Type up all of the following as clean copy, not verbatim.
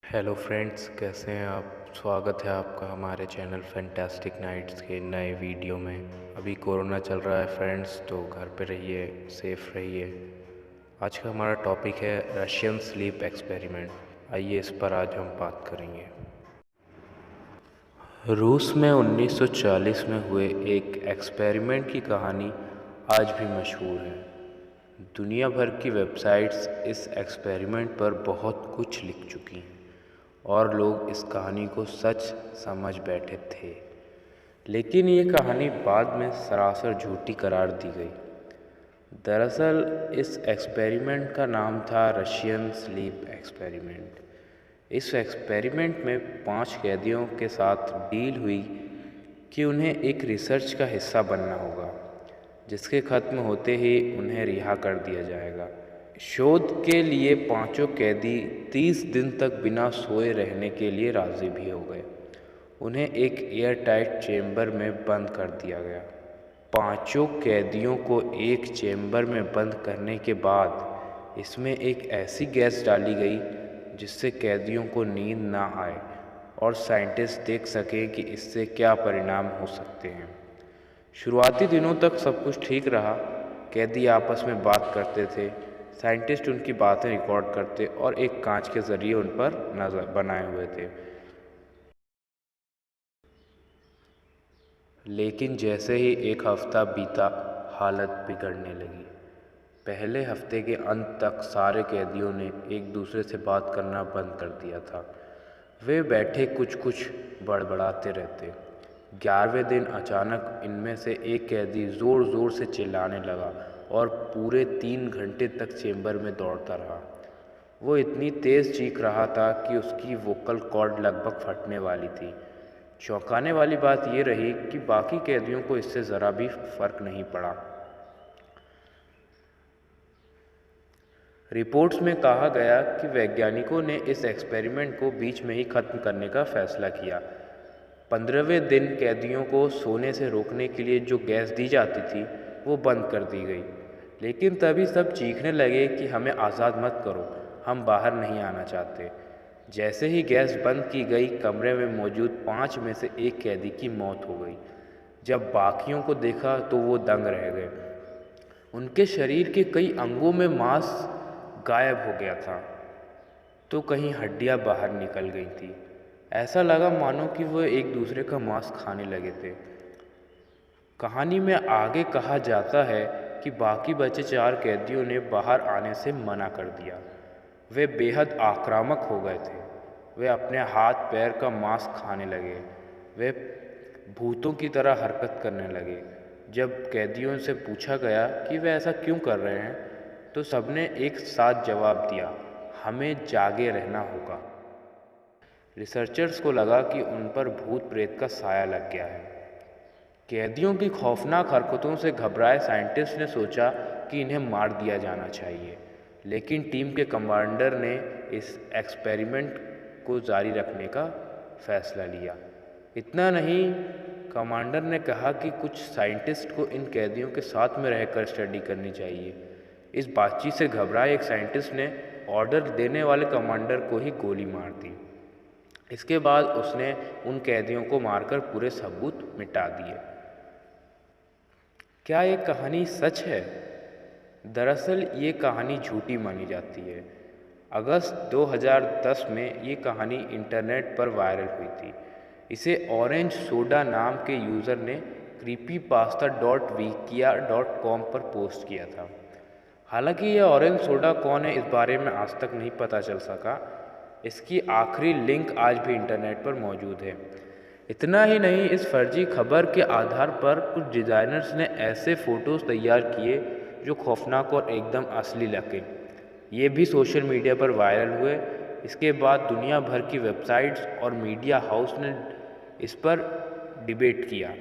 Hello friends, कैसे हैं आप। स्वागत है आपका हमारे चैनल फैंटास्टिक नाइट्स के नए वीडियो में। अभी कोरोना चल रहा है फ्रेंड्स, तो घर पे रहिए, सेफ रहिए। आज का हमारा टॉपिक है रशियन स्लीप एक्सपेरिमेंट। आइए इस पर आज हम बात करेंगे। रूस में 1940 में हुए एक एक्सपेरिमेंट की कहानी आज भी मशहूर है। दुनिया भर की वेबसाइट्स इस एक्सपेरिमेंट पर बहुत कुछ लिख चुकी हैं और लोग इस कहानी को सच समझ बैठे थे। लेकिन ये कहानी बाद में सरासर झूठी करार दी गई। दरअसल इस एक्सपेरिमेंट का नाम था रशियन स्लीप एक्सपेरिमेंट। इस एक्सपेरिमेंट में 5 कैदियों के साथ डील हुई कि उन्हें एक रिसर्च का हिस्सा बनना होगा, जिसके ख़त्म होते ही उन्हें रिहा कर दिया जाएगा। शोध के लिए 5 कैदी 30 दिन तक बिना सोए रहने के लिए राज़ी भी हो गए। उन्हें एक एयर टाइट चेम्बर में बंद कर दिया गया। 5 कैदियों को एक चेम्बर में बंद करने के बाद इसमें एक ऐसी गैस डाली गई जिससे कैदियों को नींद ना आए और साइंटिस्ट देख सकें कि इससे क्या परिणाम हो सकते हैं। शुरुआती दिनों तक सब कुछ ठीक रहा। कैदी आपस में बात करते थे, साइंटिस्ट उनकी बातें रिकॉर्ड करते और एक कांच के ज़रिए उन पर नज़र बनाए हुए थे। लेकिन जैसे ही एक हफ्ता बीता, हालत बिगड़ने लगी। पहले हफ्ते के अंत तक सारे कैदियों ने एक दूसरे से बात करना बंद कर दिया था। वे बैठे कुछ कुछ बड़बड़ाते रहते। 11वें दिन अचानक इनमें से एक कैदी ज़ोर ज़ोर से चिल्लाने लगा और पूरे 3 घंटे तक चेम्बर में दौड़ता रहा। वो इतनी तेज़ चीख रहा था कि उसकी वोकल कॉर्ड लगभग फटने वाली थी। चौंकाने वाली बात ये रही कि बाकी कैदियों को इससे ज़रा भी फर्क नहीं पड़ा। रिपोर्ट्स में कहा गया कि वैज्ञानिकों ने इस एक्सपेरिमेंट को बीच में ही ख़त्म करने का फैसला किया। 15वें दिन कैदियों को सोने से रोकने के लिए जो गैस दी जाती थी वो बंद कर दी गई। लेकिन तभी सब चीखने लगे कि हमें आज़ाद मत करो, हम बाहर नहीं आना चाहते। जैसे ही गैस बंद की गई, कमरे में मौजूद 5 में से एक कैदी की मौत हो गई। जब बाकियों को देखा तो वो दंग रह गए। उनके शरीर के कई अंगों में मांस गायब हो गया था, तो कहीं हड्डियां बाहर निकल गई थी। ऐसा लगा मानो कि वो एक दूसरे का मांस खाने लगे थे। कहानी में आगे कहा जाता है कि बाकी बचे 4 कैदियों ने बाहर आने से मना कर दिया। वे बेहद आक्रामक हो गए थे। वे अपने हाथ पैर का मांस खाने लगे। वे भूतों की तरह हरकत करने लगे। जब कैदियों से पूछा गया कि वे ऐसा क्यों कर रहे हैं, तो सबने एक साथ जवाब दिया, हमें जागे रहना होगा। रिसर्चर्स को लगा कि उन पर भूत प्रेत का साया लग गया है। कैदियों की खौफनाक हरकतों से घबराए साइंटिस्ट ने सोचा कि इन्हें मार दिया जाना चाहिए। लेकिन टीम के कमांडर ने इस एक्सपेरिमेंट को जारी रखने का फैसला लिया। इतना नहीं, कमांडर ने कहा कि कुछ साइंटिस्ट को इन कैदियों के साथ में रहकर स्टडी करनी चाहिए। इस बातचीत से घबराए एक साइंटिस्ट ने ऑर्डर देने वाले कमांडर को ही गोली मार दी। इसके बाद उसने उन कैदियों को मारकर पूरे सबूत मिटा दिए। क्या ये कहानी सच है? दरअसल ये कहानी झूठी मानी जाती है। अगस्त 2010 में ये कहानी इंटरनेट पर वायरल हुई थी। इसे ऑरेंज सोडा नाम के यूज़र ने creepypasta.wikia.com पर पोस्ट किया था। हालांकि यह ऑरेंज सोडा कौन है, इस बारे में आज तक नहीं पता चल सका। इसकी आखिरी लिंक आज भी इंटरनेट पर मौजूद है। इतना ही नहीं, इस फर्जी खबर के आधार पर कुछ डिज़ाइनर्स ने ऐसे फ़ोटोज़ तैयार किए जो खौफनाक और एकदम असली लगे। ये भी सोशल मीडिया पर वायरल हुए। इसके बाद दुनिया भर की वेबसाइट्स और मीडिया हाउस ने इस पर डिबेट किया।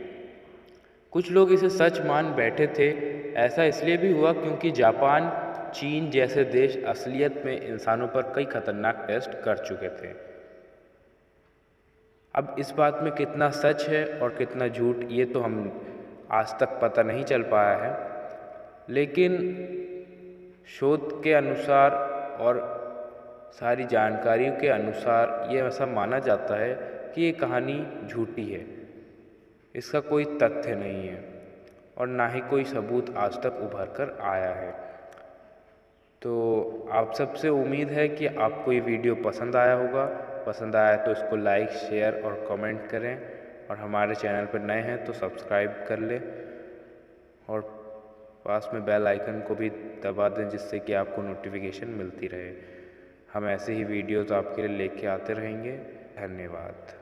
कुछ लोग इसे सच मान बैठे थे। ऐसा इसलिए भी हुआ क्योंकि जापान, चीन जैसे देश असलियत में इंसानों पर कई खतरनाक टेस्ट कर चुके थे। अब इस बात में कितना सच है और कितना झूठ, ये तो हम आज तक पता नहीं चल पाया है। लेकिन शोध के अनुसार और सारी जानकारियों के अनुसार ये ऐसा माना जाता है कि ये कहानी झूठी है, इसका कोई तथ्य नहीं है और ना ही कोई सबूत आज तक उभर कर आया है। तो आप सबसे उम्मीद है कि आपको ये वीडियो पसंद आया होगा। पसंद आया तो इसको लाइक, शेयर और कमेंट करें और हमारे चैनल पर नए हैं तो सब्सक्राइब कर लें और पास में बेल आइकन को भी दबा दें जिससे कि आपको नोटिफिकेशन मिलती रहे। हम ऐसे ही वीडियोज़ आपके लिए लेके आते रहेंगे। धन्यवाद।